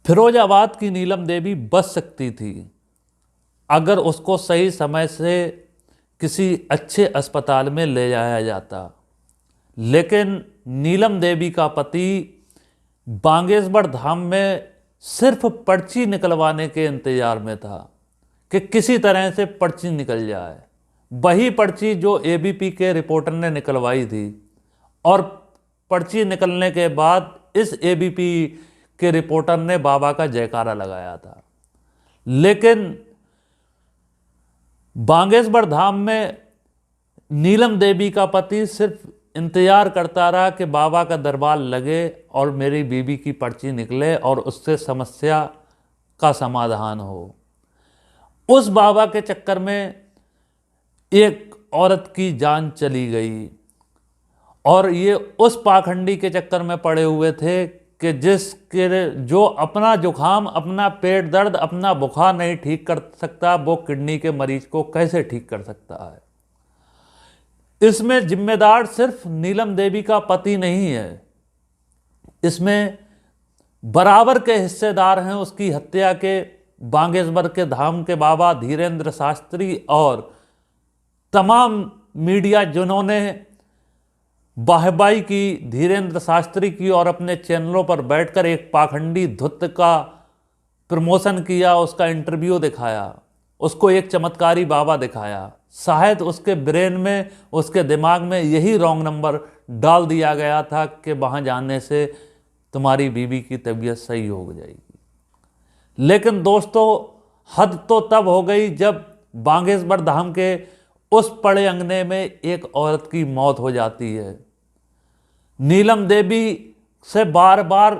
फिरोजाबाद की नीलम देवी बच सकती थी अगर उसको सही समय से किसी अच्छे अस्पताल में ले जाया जाता, लेकिन नीलम देवी का पति बागेश्वर धाम में सिर्फ पर्ची निकलवाने के इंतजार में था कि किसी तरह से पर्ची निकल जाए। वही पर्ची जो एबीपी के रिपोर्टर ने निकलवाई थी, और पर्ची निकलने के बाद इस एबीपी के रिपोर्टर ने बाबा का जयकारा लगाया था। लेकिन बागेश्वर धाम में नीलम देवी का पति सिर्फ इंतजार करता रहा कि बाबा का दरबार लगे और मेरी बीवी की पर्ची निकले और उससे समस्या का समाधान हो। उस बाबा के चक्कर में एक औरत की जान चली गई, और ये उस पाखंडी के चक्कर में पड़े हुए थे कि जो अपना जुखाम, अपना पेट दर्द, अपना बुखार नहीं ठीक कर सकता, वो किडनी के मरीज को कैसे ठीक कर सकता है। इसमें जिम्मेदार सिर्फ नीलम देवी का पति नहीं है, इसमें बराबर के हिस्सेदार हैं उसकी हत्या के बागेश्वर के धाम के बाबा धीरेन्द्र शास्त्री और तमाम मीडिया जिन्होंने वाहवाही की धीरेन्द्र शास्त्री की और अपने चैनलों पर बैठकर एक पाखंडी धुत का प्रमोशन किया, उसका इंटरव्यू दिखाया, उसको एक चमत्कारी बाबा दिखाया। शायद उसके ब्रेन में, उसके दिमाग में यही रॉन्ग नंबर डाल दिया गया था कि वहाँ जाने से तुम्हारी बीवी की तबीयत सही हो जाएगी। लेकिन दोस्तों, हद तो तब हो गई जब बागेश्वर धाम के उस पड़े अंगने में एक औरत की मौत हो जाती है। नीलम देवी से बार बार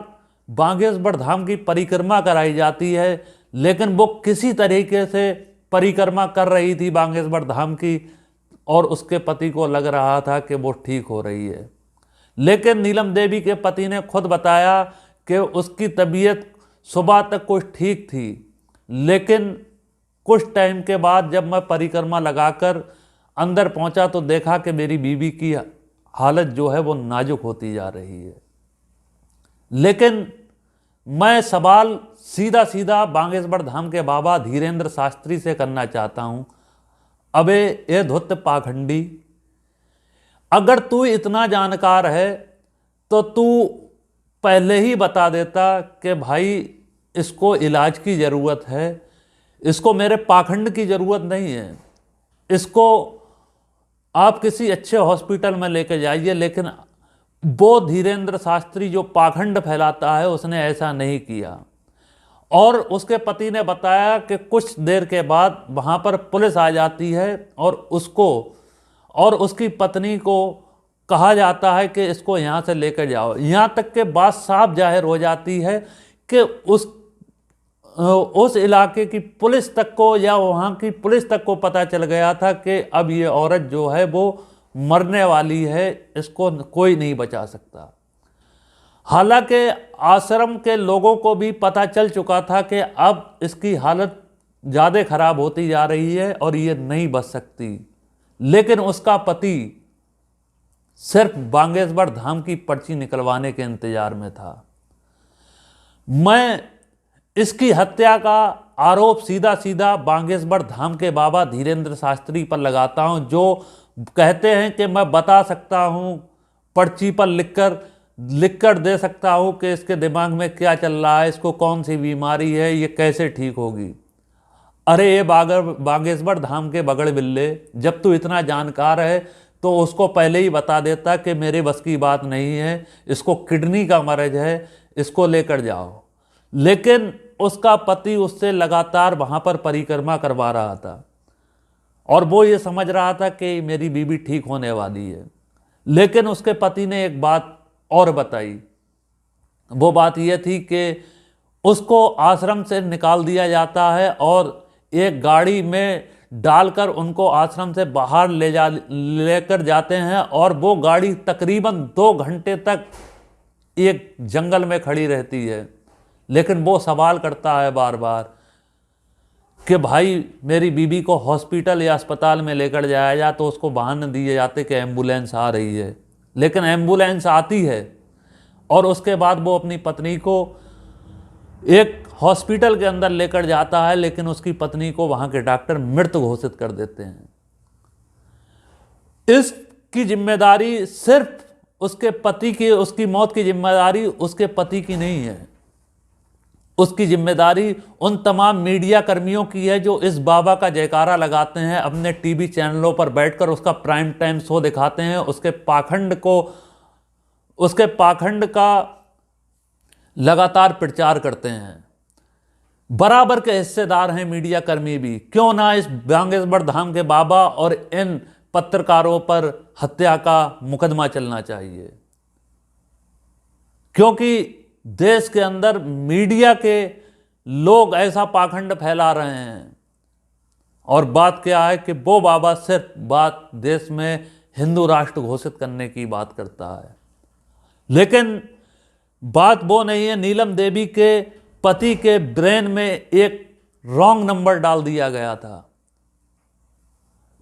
बागेश्वर धाम की परिक्रमा कराई जाती है, लेकिन वो किसी तरीके से परिक्रमा कर रही थी बागेश्वर धाम की, और उसके पति को लग रहा था कि वो ठीक हो रही है। लेकिन नीलम देवी के पति ने खुद बताया कि उसकी तबीयत सुबह तक कुछ ठीक थी, लेकिन कुछ टाइम के बाद जब मैं परिक्रमा लगाकर अंदर पहुंचा तो देखा कि मेरी बीवी की हालत जो है वो नाजुक होती जा रही है। लेकिन मैं सवाल सीधा सीधा बागेश्वर धाम के बाबा धीरेन्द्र शास्त्री से करना चाहता हूं। अबे ये धुत पाखंडी, अगर तू इतना जानकार है तो तू पहले ही बता देता कि भाई इसको इलाज की ज़रूरत है, इसको मेरे पाखंड की ज़रूरत नहीं है, इसको आप किसी अच्छे हॉस्पिटल में लेके जाइए। लेकिन वो धीरेन्द्र शास्त्री जो पाखंड फैलाता है उसने ऐसा नहीं किया। और उसके पति ने बताया कि कुछ देर के बाद वहाँ पर पुलिस आ जाती है और उसको और उसकी पत्नी को कहा जाता है कि इसको यहाँ से लेकर जाओ। यहाँ तक के बात साफ जाहिर हो जाती है कि उस इलाके की पुलिस तक को या वहाँ की पुलिस तक को पता चल गया था कि अब ये औरत जो है वो मरने वाली है, इसको कोई नहीं बचा सकता। हालांकि आश्रम के लोगों को भी पता चल चुका था कि अब इसकी हालत ज़्यादा खराब होती जा रही है और ये नहीं बच सकती, लेकिन उसका पति सिर्फ बागेश्वर धाम की पर्ची निकलवाने के इंतजार में था। मैं इसकी हत्या का आरोप सीधा सीधा बागेश्वर धाम के बाबा धीरेन्द्र शास्त्री पर लगाता हूं, जो कहते हैं कि मैं बता सकता हूं, पर्ची पर लिखकर दे सकता हूं कि इसके दिमाग में क्या चल रहा है, इसको कौन सी बीमारी है, ये कैसे ठीक होगी। अरे ये बागेश्वर धाम के बगड़ बिल्ले, जब तू इतना जानकार है तो उसको पहले ही बता देता कि मेरे बस की बात नहीं है, इसको किडनी का मर्ज है, इसको लेकर जाओ। लेकिन उसका पति उससे लगातार वहाँ पर परिक्रमा करवा रहा था और वो ये समझ रहा था कि मेरी बीवी ठीक होने वाली है। लेकिन उसके पति ने एक बात और बताई। वो बात ये थी कि उसको आश्रम से निकाल दिया जाता है और एक गाड़ी में डालकर उनको आश्रम से बाहर लेकर जाते हैं, और वो गाड़ी तकरीबन 2 घंटे तक एक जंगल में खड़ी रहती है। लेकिन वो सवाल करता है बार बार कि भाई मेरी बीबी को हॉस्पिटल या अस्पताल में लेकर जाया जा, तो उसको बहाने दिए जाते कि एम्बुलेंस आ रही है। लेकिन एम्बुलेंस आती है और उसके बाद वो अपनी पत्नी को एक हॉस्पिटल के अंदर लेकर जाता है, लेकिन उसकी पत्नी को वहां के डॉक्टर मृत घोषित कर देते हैं। इसकी जिम्मेदारी सिर्फ उसके पति की, उसकी मौत की जिम्मेदारी उसके पति की नहीं है, उसकी जिम्मेदारी उन तमाम मीडिया कर्मियों की है जो इस बाबा का जयकारा लगाते हैं, अपने टीवी चैनलों पर बैठकर उसका प्राइम टाइम शो दिखाते हैं, उसके पाखंड का लगातार प्रचार करते हैं। बराबर के हिस्सेदार हैं मीडिया कर्मी भी। क्यों ना इस बांगेश्वर धाम के बाबा और इन पत्रकारों पर हत्या का मुकदमा चलना चाहिए, क्योंकि देश के अंदर मीडिया के लोग ऐसा पाखंड फैला रहे हैं। और बात क्या है कि वो बाबा सिर्फ बात देश में हिंदू राष्ट्र घोषित करने की बात करता है, लेकिन बात वो नहीं है। नीलम देवी के पति के ब्रेन में एक रॉन्ग नंबर डाल दिया गया था,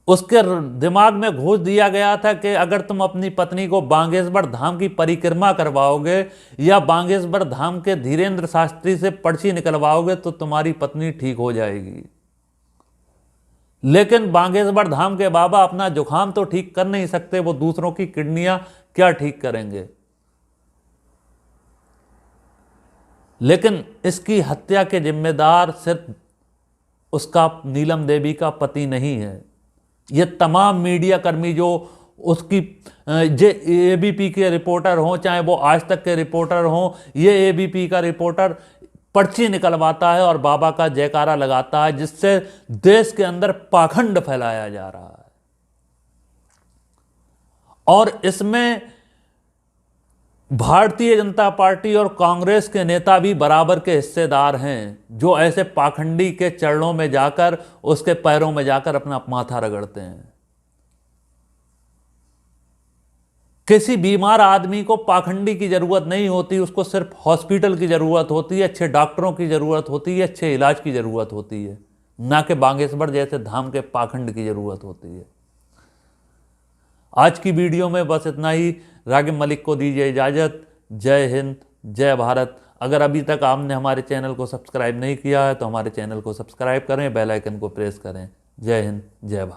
उसके दिमाग में घुस दिया गया था कि अगर तुम अपनी पत्नी को बांगेश्वर धाम की परिक्रमा करवाओगे या बांगेश्वर धाम के धीरेन्द्र शास्त्री से पर्ची निकलवाओगे तो तुम्हारी पत्नी ठीक हो जाएगी। लेकिन बांगेश्वर धाम के बाबा अपना जुकाम तो ठीक कर नहीं सकते, वो दूसरों की किडनियां क्या ठीक करेंगे। लेकिन इसकी हत्या के जिम्मेदार सिर्फ उसका नीलम देवी का पति नहीं है, ये तमाम मीडिया कर्मी जो उसकी एबीपी के रिपोर्टर हों, चाहे वो आज तक के रिपोर्टर हों, ये एबीपी का रिपोर्टर पर्ची निकलवाता है और बाबा का जयकारा लगाता है, जिससे देश के अंदर पाखंड फैलाया जा रहा है। और इसमें भारतीय जनता पार्टी और कांग्रेस के नेता भी बराबर के हिस्सेदार हैं, जो ऐसे पाखंडी के चरणों में जाकर, उसके पैरों में जाकर अपना माथा रगड़ते हैं। किसी बीमार आदमी को पाखंडी की जरूरत नहीं होती, उसको सिर्फ हॉस्पिटल की जरूरत होती है, अच्छे डॉक्टरों की जरूरत होती है, अच्छे इलाज की जरूरत होती है, ना कि बांगेश्वर जैसे धाम के पाखंड की जरूरत होती है। आज की वीडियो में बस इतना ही। रागिब मलिक को दीजिए इजाज़त। जय हिंद, जय भारत। अगर अभी तक आपने हमारे चैनल को सब्सक्राइब नहीं किया है तो हमारे चैनल को सब्सक्राइब करें, बेल आइकन को प्रेस करें। जय हिंद, जय भारत।